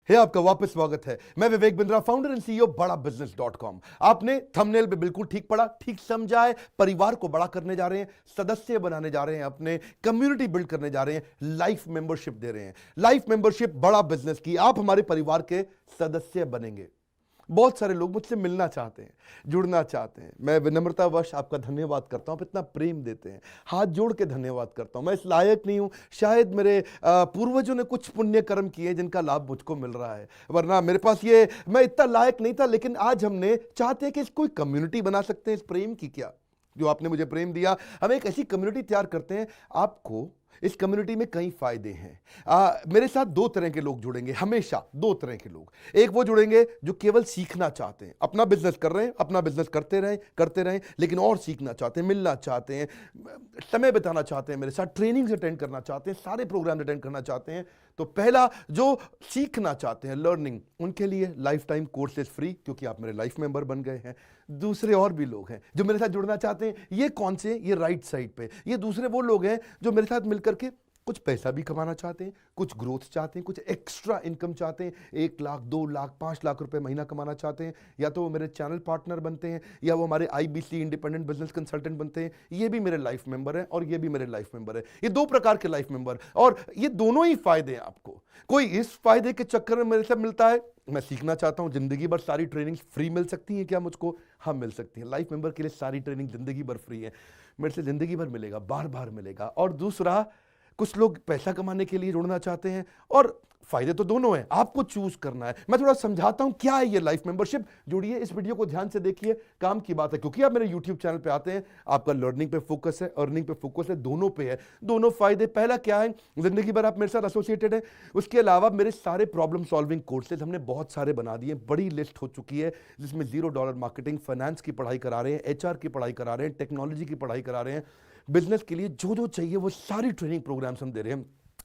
आपका वापस स्वागत है। मैं Vivek Bindra, founder and CEO बड़ा बिजनेस.com। आपने थंबनेल पे बिल्कुल ठीक पढ़ा, ठीक समझा है। परिवार को बड़ा करने जा रहे हैं, सदस्य बनाने जा रहे हैं, अपने कम्युनिटी बिल्ड करने जा रहे हैं, लाइफ मेंबरशिप दे रहे हैं। लाइफ मेंबरशिप बड़ा बिजनेस की, आप हमारे परिवार के सदस्य बनेंगे। बहुत सारे लोग मुझसे मिलना चाहते हैं, जुड़ना चाहते हैं। मैं विनम्रतावश आपका धन्यवाद करता हूं, आप इतना प्रेम देते हैं, हाथ जोड़ के धन्यवाद करता हूं। मैं इस लायक नहीं हूं, शायद मेरे पूर्वजों ने कुछ पुण्य कर्म किए जिनका लाभ मुझको मिल रहा है, वरना मेरे पास ये मैं इतना लायक नहीं था। लेकिन आज हमने चाहते हैं कि कोई कम्युनिटी बना सकते हैं इस प्रेम की। क्या जो आपने मुझे प्रेम दिया, हम एक ऐसी कम्युनिटी तैयार करते हैं। आपको इस कम्युनिटी में कई फायदे हैं। मेरे साथ दो तरह के लोग जुड़ेंगे, हमेशा दो तरह के लोग। एक वो जुड़ेंगे जो केवल सीखना चाहते हैं, अपना बिजनेस कर रहे हैं, अपना बिजनेस करते रहें, लेकिन और सीखना चाहते हैं, मिलना चाहते हैं, समय बिताना चाहते हैं, मेरे साथ ट्रेनिंग्स अटेंड करना चाहते हैं, सारे प्रोग्राम अटेंड करना चाहते हैं। तो पहला, जो सीखना चाहते हैं, लर्निंग, उनके लिए लाइफ टाइम कोर्सेज फ्री, क्योंकि आप मेरे लाइफ मेंबर बन गए हैं। दूसरे और भी लोग हैं जो मेरे साथ जुड़ना चाहते हैं। ये कौन से? ये राइट साइड पे, ये दूसरे वो लोग हैं जो मेरे साथ मिलकर के कुछ पैसा भी कमाना चाहते हैं, कुछ ग्रोथ चाहते हैं, कुछ एक्स्ट्रा इनकम चाहते हैं। 1 लाख, 2 लाख, 5 लाख रुपए महीना कमाना चाहते हैं। या तो वो मेरे चैनल पार्टनर बनते हैं, या वो हमारे IBC इंडिपेंडेंट बिजनेस कंसल्टेंट बनते हैं। ये भी मेरे लाइफ मेंबर हैं और ये भी मेरे लाइफ मेंबर है। ये दो प्रकार के लाइफ मेंबर, और ये दोनों ही फायदे हैं आपको। कोई इस फायदे के चक्कर में मेरे से मिलता है, मैं सीखना चाहता हूं, जिंदगी भर सारी ट्रेनिंग फ्री मिल सकती है क्या मुझको? हाँ, मिल सकती है। लाइफ मेंबर के लिए सारी ट्रेनिंग जिंदगी भर फ्री है, मेरे से जिंदगी भर मिलेगा, बार बार मिलेगा। और दूसरा, कुछ लोग पैसा कमाने के लिए जुड़ना चाहते हैं, और फायदे तो दोनों हैं, आपको चूज करना है। मैं थोड़ा समझाता हूं क्या है ये लाइफ मेंबरशिप। जुड़िए, इस वीडियो को ध्यान से देखिए, काम की बात है। क्योंकि आप मेरे YouTube चैनल पे आते हैं, आपका लर्निंग पे फोकस है, अर्निंग पे फोकस है, दोनों पे है। दोनों फायदे, पहला क्या है, जिंदगी भर आप मेरे साथ एसोसिएटेड है। उसके अलावा मेरे सारे प्रॉब्लम सॉल्विंग कोर्सेज हमने बहुत सारे बना दिए, बड़ी लिस्ट हो चुकी है, जिसमें $0 मार्केटिंग, फाइनेंस की पढ़ाई करा रहे हैं, HR की पढ़ाई करा रहे हैं, टेक्नोलॉजी की पढ़ाई करा रहे हैं। बिजनेस के लिए जो जो चाहिए वो सारी ट्रेनिंग प्रोग्राम्स हम दे रहे हैं।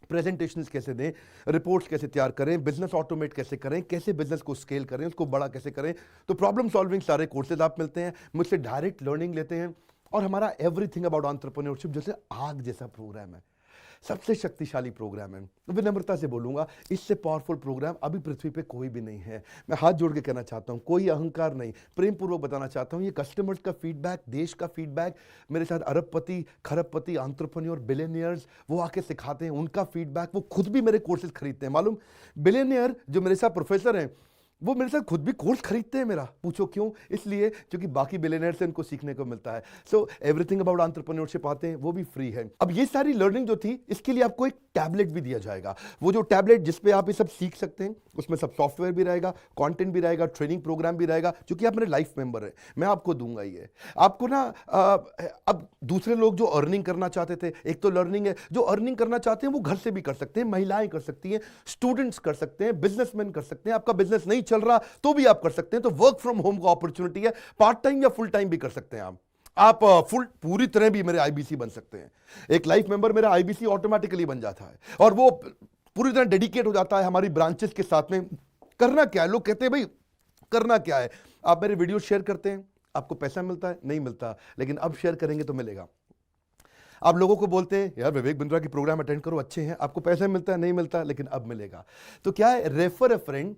प्रेजेंटेशंस कैसे दें, रिपोर्ट्स कैसे तैयार करें, बिजनेस ऑटोमेट कैसे करें, कैसे बिजनेस को स्केल करें, उसको बड़ा कैसे करें। तो प्रॉब्लम सॉल्विंग सारे कोर्सेज आप मिलते हैं, मुझसे डायरेक्ट लर्निंग लेते हैं। और हमारा एवरीथिंग अबाउट एंटरप्रेन्योरशिप जैसे आग जैसा प्रोग्राम है, सबसे शक्तिशाली प्रोग्राम है। विनम्रता से बोलूंगा, इससे पावरफुल प्रोग्राम अभी पृथ्वी पे कोई भी नहीं है। मैं हाथ जोड़ के कहना चाहता हूं, कोई अहंकार नहीं, प्रेम पूर्वक बताना चाहता हूं, ये कस्टमर्स का फीडबैक, देश का फीडबैक, मेरे साथ अरबपति, खरबपति, एंटरप्रेन्योर, बिलियनियर्स, वो आके सिखाते हैं, उनका फीडबैक, वो खुद भी मेरे कोर्सेज खरीदते हैं। मालूम, बिलियनियर जो मेरे साथ प्रोफेसर हैं, वो मेरे साथ खुद भी कोर्स खरीदते हैं मेरा। पूछो क्यों? इसलिए क्योंकि बाकी बिलियनियर से उनको सीखने को मिलता है। सो एवरीथिंग अबाउट एंटरप्रेन्योरशिप आते हैं, वो भी फ्री है। अब ये सारी लर्निंग जो थी, इसके लिए आपको एक टैबलेट भी दिया जाएगा। वो जो टैबलेट जिसपे आप ये सब सीख सकते हैं, उसमें सब सॉफ्टवेयर भी रहेगा, कंटेंट भी रहेगा, ट्रेनिंग प्रोग्राम भी रहेगा। क्योंकि आप मेरे लाइफ मेंबर है, मैं आपको दूंगा ये। आपको ना अब दूसरे लोग जो अर्निंग करना चाहते थे, एक तो लर्निंग है, जो अर्निंग करना चाहते हैं वो घर से भी कर सकते हैं, महिलाएं कर सकती हैं, स्टूडेंट्स कर सकते हैं, बिजनेसमैन कर सकते हैं। आपका बिजनेस नहीं चल रहा तो भी आप कर सकते हैं। तो वर्क फ्रॉम होम का अपॉर्चुनिटी है, पार्ट टाइम या फुल टाइम भी कर सकते हैं आप फुल पूरी तरह भी मेरे IBC बन सकते हैं। एक लाइफ मेंबर मेरा IBC ऑटोमेटिकली बन जाता है, और वो पूरी तरह डेडिकेट हो जाता है हमारी ब्रांचेस के साथ में। करना क्या है, लोग कहते हैं भाई करना क्या है, आप मेरे वीडियो शेयर करते हैं, आपको पैसा मिलता है? नहीं मिलता, लेकिन अब शेयर करेंगे तो मिलेगा। आप लोगों को बोलते हैं यार विवेक बिंद्रा की प्रोग्राम अटेंड करो, अच्छे हैं, आपको पैसा मिलता है? नहीं मिलता, लेकिन अब मिलेगा। तो क्या है, refer a friend,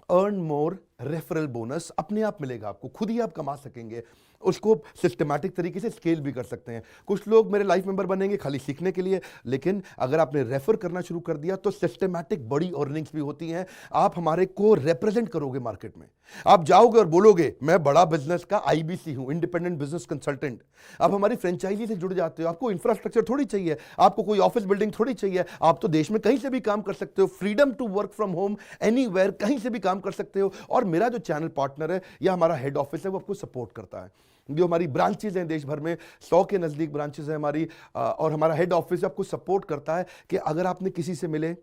earn more, referral bonus अपने आप मिलेगा आपको, खुद ही आप कमा सकेंगे। उसको सिस्टमैटिक तरीके से स्केल भी कर सकते हैं। कुछ लोग मेरे लाइफ मेंबर बनेंगे खाली सीखने के लिए, लेकिन अगर आपने रेफर करना शुरू कर दिया तो सिस्टमैटिक बड़ी अर्निंग्स भी होती हैं। आप हमारे को रिप्रेजेंट करोगे मार्केट में, आप जाओगे और बोलोगे मैं बड़ा बिजनेस का IBC हूं, इंडिपेंडेंट बिजनेस कंसल्टेंट। आप हमारी फ्रेंचाइजी से जुड़ जाते हो, आपको इंफ्रास्ट्रक्चर थोड़ी चाहिए, आपको कोई ऑफिस बिल्डिंग थोड़ी चाहिए, आप तो देश में कहीं से भी काम कर सकते हो, freedom to work from home, anywhere, कहीं से भी काम कर सकते हो। और मेरा जो चैनल पार्टनर है या हमारा हेड ऑफिस है, वो आपको सपोर्ट करता है। जो हमारी ब्रांचेज हैं देश भर में, 100 के नजदीक ब्रांचेज हैं हमारी, और हमारा हेड ऑफिस आपको सपोर्ट करता है कि अगर आपने किसी से मिले,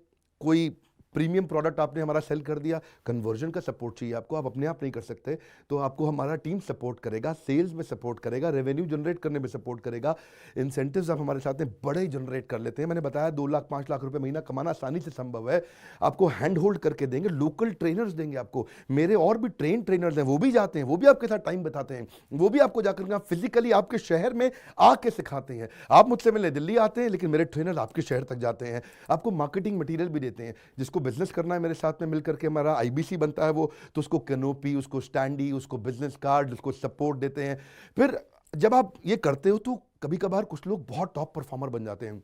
कोई प्रीमियम प्रोडक्ट आपने हमारा सेल कर दिया, कन्वर्जन का सपोर्ट चाहिए आपको, आप अपने आप नहीं कर सकते, तो आपको हमारा टीम सपोर्ट करेगा, सेल्स में सपोर्ट करेगा, रेवेन्यू जनरेट करने में सपोर्ट करेगा, इंसेंटिव्स आप हमारे साथ में बड़े जनरेट कर लेते हैं। मैंने बताया 2 लाख 5 लाख रुपए महीना कमाना आसानी से संभव है। आपको हैंड होल्ड करके देंगे, लोकल ट्रेनर्स देंगे आपको, मेरे और भी ट्रेनर्स हैं, वो भी जाते हैं, वो भी आपके साथ टाइम बताते हैं, वो भी आपको जाकर फिजिकली आपके शहर में आके सिखाते हैं। आप मुझसे मिलने दिल्ली आते हैं, लेकिन मेरे ट्रेनर आपके शहर तक जाते हैं, आपको मार्केटिंग मटीरियल भी देते हैं, जिसको बिजनेस करना है मेरे साथ में मिलकर के, हमारा आईबीसी बनता है वो, तो उसको कैनोपी, उसको स्टैंडी, उसको बिजनेस कार्ड, उसको सपोर्ट देते हैं। फिर जब आप ये करते हो तो कभी कभार कुछ लोग बहुत टॉप परफॉर्मर बन जाते हैं,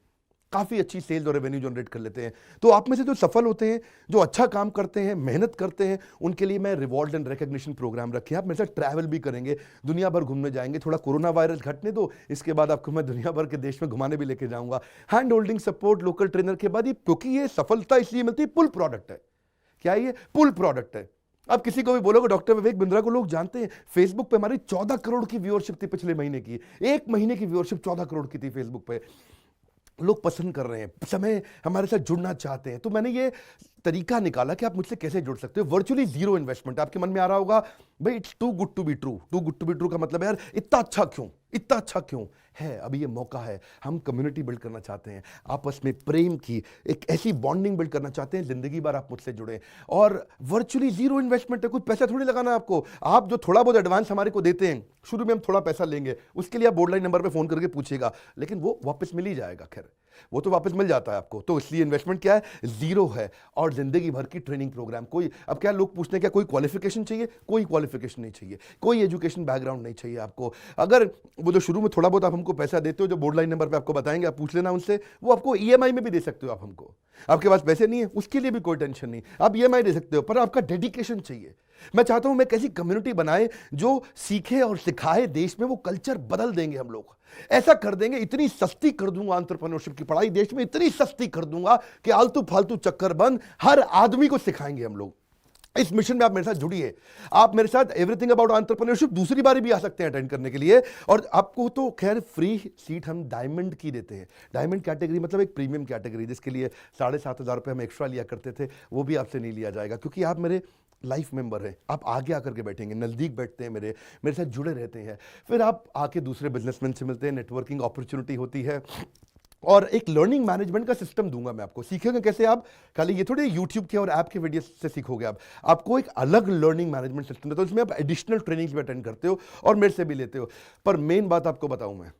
काफ़ी अच्छी सेल्स और रेवेन्यू जनरेट कर लेते हैं। तो आप में से जो सफल होते हैं, जो अच्छा काम करते हैं, मेहनत करते हैं, उनके लिए मैं रिवॉर्ड एंड रिकग्निशन प्रोग्राम रखे हैं। आप मेरे साथ ट्रैवल भी करेंगे, दुनिया भर घूमने जाएंगे। थोड़ा कोरोना वायरस घटने दो, इसके बाद आपको मैं दुनिया भर के देश में घुमाने भी लेके जाऊंगा। Hand holding support, local trainer के बाद ये, क्योंकि ये सफलता इसलिए मिलती है, पुल प्रोडक्ट है। क्या ये पुल प्रोडक्ट है? अब किसी को भी बोलोगे डॉक्टर विवेक बिंद्रा को लोग जानते हैं, फेसबुक पे हमारी 14 करोड़ की व्यूअरशिप थी पिछले महीने की। एक महीने की व्यूअरशिप 14 करोड़ की थी फेसबुक पे। लोग पसंद कर रहे हैं, समय हमारे साथ जुड़ना चाहते हैं। तो मैंने ये तरीका निकाला कि आप मुझसे कैसे जुड़ सकते हो। Virtually zero investment. आपके मन में आ रहा होगा भाई it's too good to be true. Too good to be true का मतलब है यार इतना अच्छा क्यों, इतना अच्छा क्यों है? अभी ये मौका है, हम कम्युनिटी बिल्ड करना चाहते हैं, आपस में प्रेम की एक ऐसी बॉन्डिंग बिल्ड करना चाहते हैं, जिंदगी भर आप मुझसे जुड़े। और वर्चुअली जीरो इन्वेस्टमेंट है, कुछ पैसा थोड़ी लगाना है आपको। आप जो थोड़ा बहुत एडवांस हमारे को देते हैं, शुरू में हम थोड़ा पैसा लेंगे, उसके लिए आप बोर्ड लाइन नंबर पे फोन करके पूछिएगा, लेकिन वो वापस मिल ही जाएगा। खैर वो तो वापस मिल जाता है आपको। तो इसलिए इन्वेस्टमेंट क्या है? जीरो है। और जिंदगी भर की ट्रेनिंग प्रोग्राम। कोई, अब क्या लोग पूछते हैं क्या कोई क्वालिफिकेशन चाहिए? कोई क्वालिफिकेशन नहीं चाहिए, कोई एजुकेशन बैकग्राउंड नहीं चाहिए आपको। अगर वो जो शुरू में थोड़ा बहुत आप हमको पैसा देते हो, जो बोर्ड लाइन नंबर पे आपको बताएंगे, आप पूछ लेना उनसे, वो आपको ईएमआई में भी दे सकते हो आप हमको। आपके पास पैसे नहीं है उसके लिए भी कोई टेंशन नहीं, आप ईएमआई दे सकते हो, पर आपका डेडिकेशन चाहिए। मैं चाहता हूं मैं कैसी कम्युनिटी बनाए जो सीखे और सिखाए, देश में वो कल्चर बदल देंगे हम लोग। ऐसा कर देंगे, इतनी सस्ती कर दूंगा एंटरप्रेन्योरशिप की पढ़ाई देश में, इतनी सस्ती कर दूंगा कि आलतू फालतू चक्कर बंद, हर आदमी को सिखाएंगे हम लोग। इस मिशन में आप मेरे साथ जुड़िए। आप मेरे साथ एवरीथिंग अबाउट एंटरप्रेन्योरशिप दूसरी बार भी आ सकते हैं अटेंड करने के लिए। और आपको तो खैर फ्री सीट हम डायमंड की देते हैं। डायमंड कैटेगरी मतलब एक प्रीमियम कैटेगरी, जिसके लिए 7,500 रुपये हम एक्स्ट्रा लिया करते थे, वो भी आपसे नहीं लिया जाएगा, क्योंकि आप मेरे लाइफ मेंबर है। आप आगे आकर के बैठेंगे, नज़दीक बैठते हैं, मेरे साथ जुड़े रहते हैं। फिर आप आके दूसरे बिजनेसमैन से मिलते हैं, नेटवर्किंग अपॉर्चुनिटी होती है। और एक लर्निंग मैनेजमेंट का सिस्टम दूंगा मैं आपको। सीखेंगे कैसे आप? खाली ये थोड़े यूट्यूब के और ऐप के वीडियो से सीखोगे आप। आपको एक अलग लर्निंग मैनेजमेंट सिस्टम है, तो इसमें आप एडिशनल ट्रेनिंग्स भी अटेंड करते हो और मेरे से भी लेते हो। पर मेन बात आपको बताऊं मैं,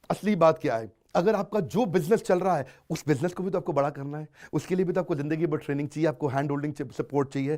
असली बात क्या है, अगर आपका जो बिजनेस चल रहा है उस बिजनेस को भी तो आपको बड़ा करना है, उसके लिए भी तो आपको जिंदगी भर ट्रेनिंग चाहिए, आपको हैंड होल्डिंग सपोर्ट चाहिए।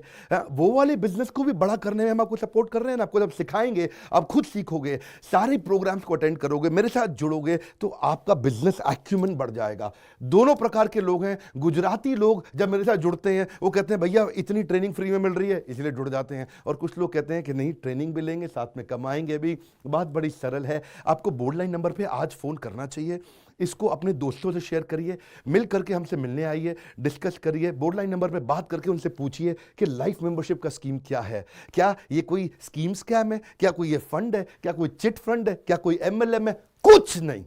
वो वाले बिजनेस को भी बड़ा करने में हम आपको सपोर्ट कर रहे हैं ना। आपको जब सिखाएंगे, आप खुद सीखोगे, सारे प्रोग्राम्स को अटेंड करोगे, मेरे साथ जुड़ोगे, तो आपका बिजनेस एक्यूमेंट बढ़ जाएगा। दोनों प्रकार के लोग हैं। गुजराती लोग जब मेरे साथ जुड़ते हैं वो कहते हैं भैया इतनी ट्रेनिंग फ्री में मिल रही है, इसलिए जुड़ जाते हैं। और कुछ लोग कहते हैं कि नहीं, ट्रेनिंग भी लेंगे, साथ में कमाएंगे भी। बात बड़ी सरल है। आपको बोर्ड लाइन नंबर पर आज फोन करना चाहिए, इसको अपने दोस्तों से शेयर करिए, मिल करके हमसे मिलने आइए, डिस्कस करिए, बोर्ड लाइन नंबर पे बात करके उनसे पूछिए कि लाइफ मेंबरशिप का स्कीम क्या है। क्या ये कोई स्कीम स्कैम है? क्या कोई ये फंड है? क्या कोई चिट फंड है? क्या कोई एमएलएम है? कुछ नहीं,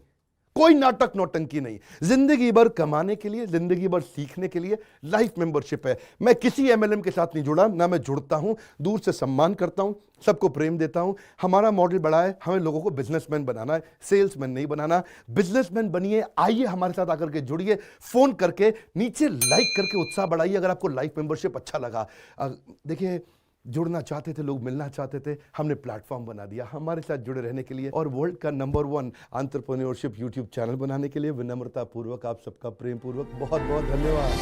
कोई नाटक नौटंकी नहीं। जिंदगी भर कमाने के लिए, जिंदगी भर सीखने के लिए लाइफ मेंबरशिप है। मैं किसी एमएलएम के साथ नहीं जुड़ा, ना मैं जुड़ता हूं। दूर से सम्मान करता हूं, सबको प्रेम देता हूं। हमारा मॉडल बड़ा है, हमें लोगों को बिजनेसमैन बनाना है, सेल्समैन नहीं बनाना। बिजनेसमैन बनिए, आइए हमारे साथ आकर के जुड़िए, फोन करके नीचे लाइक करके उत्साह बढ़ाइए अगर आपको लाइफ मेंबरशिप अच्छा लगा। देखिए, जुड़ना चाहते थे लोग, मिलना चाहते थे, हमने प्लेटफॉर्म बना दिया हमारे साथ जुड़े रहने के लिए। और वर्ल्ड का नंबर 1 एंटरप्रेन्योरशिप यूट्यूब चैनल बनाने के लिए विनम्रता पूर्वक आप सबका प्रेम पूर्वक बहुत बहुत धन्यवाद।